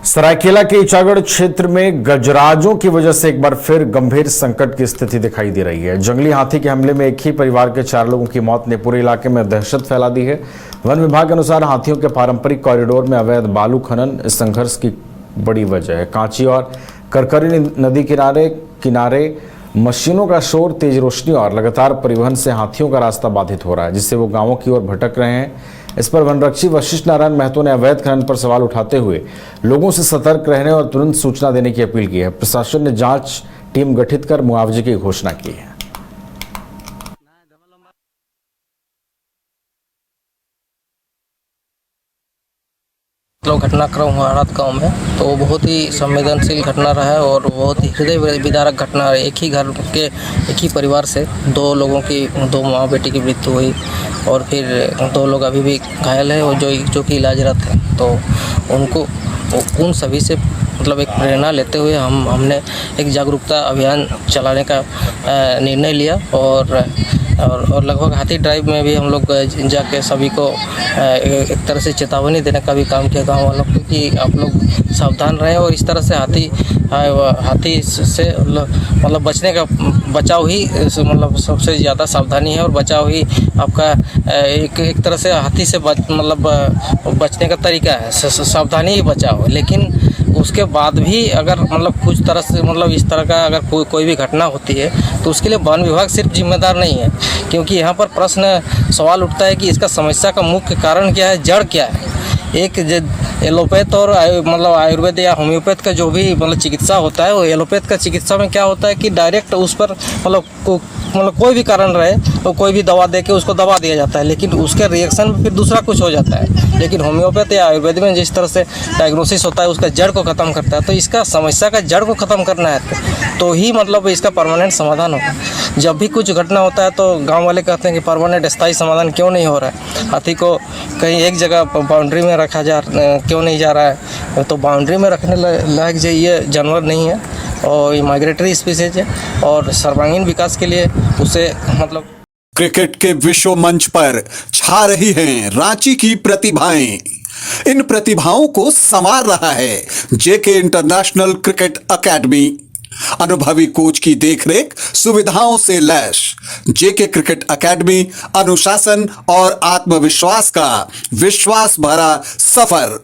सरायकेला के ईचागढ़ क्षेत्र में गजराजों की वजह से एक बार फिर गंभीर संकट की स्थिति दिखाई दे रही है। जंगली हाथी के हमले में एक ही परिवार के 4 लोगों की मौत ने पूरे इलाके में दहशत फैला दी है। वन विभाग के अनुसार हाथियों के पारंपरिक कॉरिडोर में अवैध बालू खनन इस संघर्ष की बड़ी वजह है। कांची और करकरी नदी किनारे मशीनों का शोर, तेज रोशनी और लगातार परिवहन से हाथियों का रास्ता बाधित हो रहा है, जिससे वो गांवों की ओर भटक रहे हैं। इस पर वनरक्षी वशिष्ठ नारायण महतो ने अवैध खनन पर सवाल उठाते हुए लोगों से सतर्क रहने और तुरंत सूचना देने की अपील की है। प्रशासन ने जांच टीम गठित कर मुआवजे की घोषणा की है। घटनाक्रम हुआ गांव में, तो वो बहुत ही संवेदनशील घटना रहा है और बहुत ही हृदय विदारक घटना है। एक ही घर के एक ही परिवार से 2 लोगों की, 2 माँ बेटी की मृत्यु हुई और फिर 2 लोग अभी भी घायल हैं और जो कि इलाजरत हैं। तो उनको उन सभी से मतलब एक प्रेरणा लेते हुए हमने एक जागरूकता अभियान चलाने का निर्णय लिया और लगभग हाथी ड्राइव में भी हम लोग जाके सभी को एक तरह से चेतावनी देने का भी काम किया गांव वालों को कि आप लोग सावधान रहें और इस तरह से हाथी से मतलब बचाव ही मतलब सबसे ज़्यादा सावधानी है और बचाव ही आपका एक तरह से हाथी से बचने का तरीका है। सावधानी ही बचाव है। लेकिन उसके बाद भी अगर मतलब कुछ तरह से इस तरह का अगर कोई भी घटना होती है तो उसके लिए वन विभाग सिर्फ जिम्मेदार नहीं है, क्योंकि यहाँ पर सवाल उठता है कि इसका समस्या का मुख्य कारण क्या है, जड़ क्या है। एक एलोपैथ और आयुर्वेद या होम्योपैथ का जो भी चिकित्सा होता है, वो एलोपैथ का चिकित्सा में क्या होता है कि डायरेक्ट उस पर कोई भी कारण रहे तो कोई भी दवा दे के उसको दबा दिया जाता है, लेकिन उसके रिएक्शन में फिर दूसरा कुछ हो जाता है। लेकिन होम्योपैथ या आयुर्वेद में जिस तरह से डायग्नोसिस होता है उसका जड़ को ख़त्म करता है। तो इसका समस्या का जड़ को ख़त्म करना है तो ही इसका परमानेंट समाधान होगा। जब भी कुछ घटना होता है तो गाँव वाले कहते हैं कि परमानेंट स्थायी समाधान क्यों नहीं हो रहा है, हाथी को कहीं एक जगह बाउंड्री में रखा क्यों नहीं जा रहा है। तो बाउंड्री में रखने लायक जो ये जानवर नहीं है और ये माइग्रेटरी स्पीसीज है और सर्वांगीण विकास के लिए उसे क्रिकेट के विश्व मंच पर छा रही हैं रांची की प्रतिभाएं। इन प्रतिभाओं को संवार रहा है जेके इंटरनेशनल क्रिकेट एकेडमी। अनुभवी कोच की देखरेख, सुविधाओं से लैस जेके क्रिकेट एकेडमी अनुशासन और आत्मविश्वास का विश्वास भरा सफर।